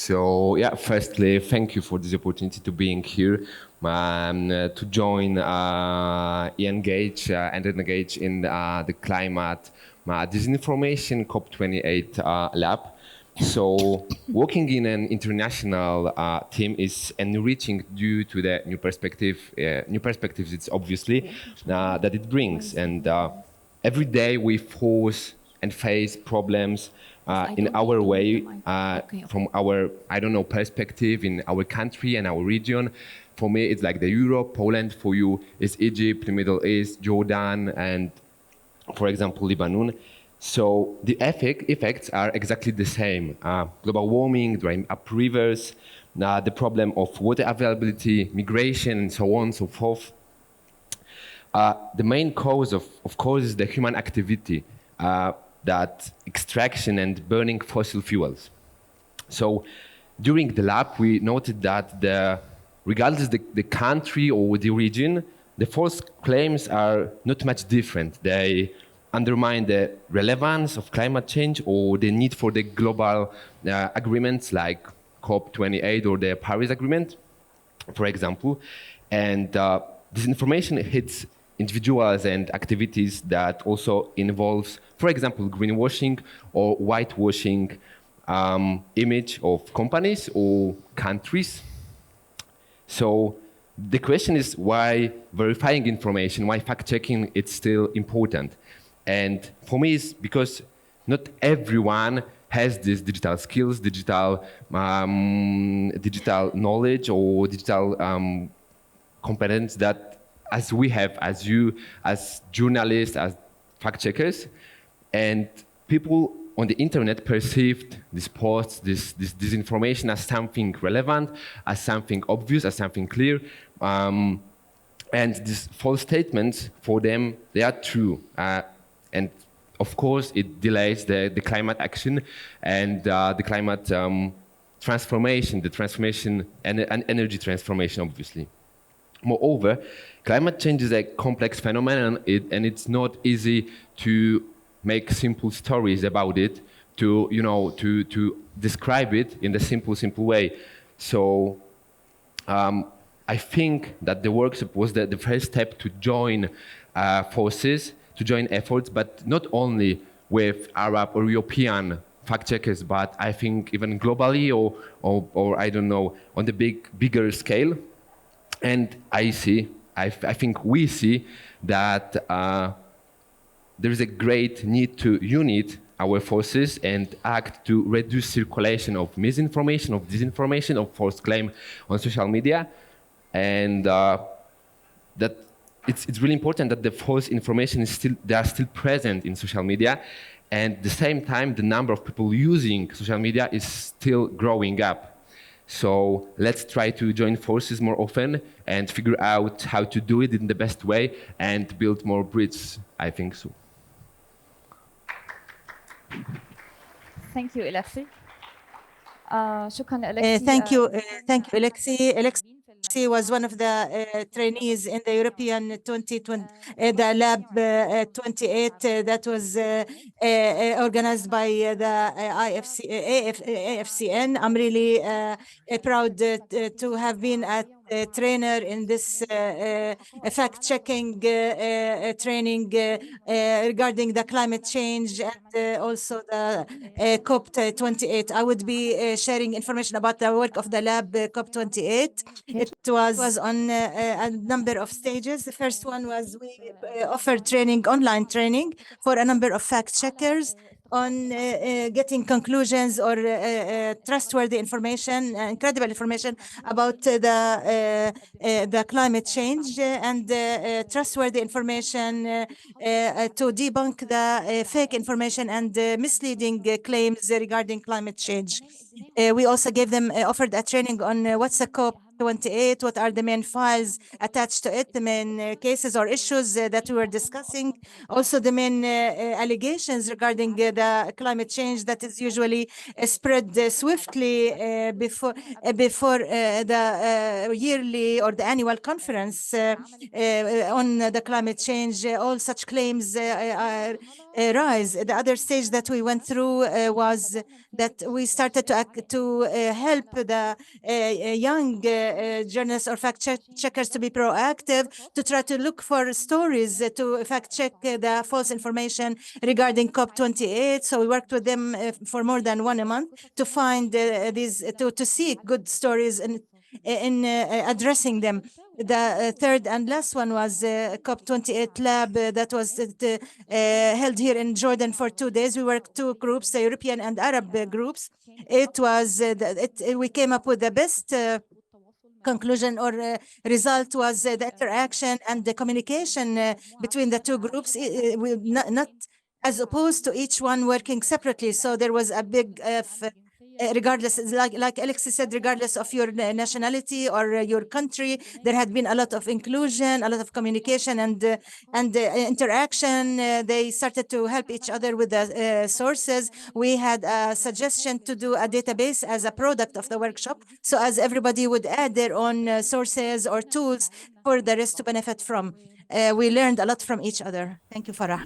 So yeah, firstly, thank you for this opportunity to being here, to join engage and engage in the climate disinformation COP28 lab. So working in an international team is enriching due to the new perspectives. It's obviously that it brings, and every day we force and face problems in our way, from our, I don't know, perspective in our country and our region. For me, it's like the Europe. Poland for you is Egypt, the Middle East, Jordan, and for example, Lebanon. So the effects are exactly the same. Global warming, drying up rivers, the problem of water availability, migration, and so on and so forth. The main cause, of course, is the human activity, that extraction and burning fossil fuels. So during the lab, we noted that regardless the country or the region, the false claims are not much different. They undermine the relevance of climate change or the need for the global agreements like COP28 or the Paris Agreement, for example. And this information hits individuals and activities that also involves, for example, greenwashing or whitewashing image of companies or countries. So the question is why verifying information, why fact-checking is still important. And for me, it's because not everyone has these digital skills, digital knowledge or digital competence that as we have, as you, as journalists, as fact-checkers. And people on the internet perceived these posts, this disinformation as something relevant, as something obvious, as something clear. And these false statements, for them, they are true. And of course, it delays the climate action and the climate transformation, the transformation and energy transformation, obviously. Moreover, climate change is a complex phenomenon, and it's not easy to make simple stories about it, to describe it in the simple way. So I think that the workshop was the first step to join forces, to join efforts, but not only with Arab or European fact checkers, but I think even globally or I don't know, on the bigger scale. And I think we see that there is a great need to unite our forces and act to reduce circulation of misinformation, of disinformation, of false claim on social media. And that it's really important that the false information is still present in social media, and at the same time the number of people using social media is still growing up. So let's try to join forces more often and figure out how to do it in the best way and build more bridges. I think so. Thank you, Alexi. Thank you, Alexi. Alexi was one of the trainees in the European 2020, the Lab 28 that was organized by the AFCN. I'm really proud to have been a trainer in this fact-checking training regarding the climate change and also the COP28. I would be sharing information about the work of the lab COP28. It was on a number of stages. The first one was we offered training, online training for a number of fact-checkers on getting conclusions or trustworthy information, credible information about the climate change and trustworthy information to debunk the fake information and misleading claims regarding climate change. We also gave them offered a training on what's a COP COP28, what are the main files attached to it, the main cases or issues that we were discussing, also the main allegations regarding the climate change that is usually spread swiftly before the yearly or the annual conference on the climate change. All such claims rise. The other stage that we went through was that we started to help the young journalists or fact checkers to be proactive, to try to look for stories to fact check the false information regarding COP28. So we worked with them for more than 1 month to find to seek good stories and in addressing them. The third and last one was COP28 lab that was held here in Jordan for 2 days. We worked two groups, the European and Arab groups. It was we came up with the best conclusion or result was the interaction and the communication between the two groups, not as opposed to each one working separately. So there was a big regardless, like Alexis said, regardless of your nationality or your country, there had been a lot of inclusion, a lot of communication and interaction. They started to help each other with the sources. We had a suggestion to do a database as a product of the workshop, so as everybody would add their own sources or tools for the rest to benefit from. We learned a lot from each other. Thank you, Farah.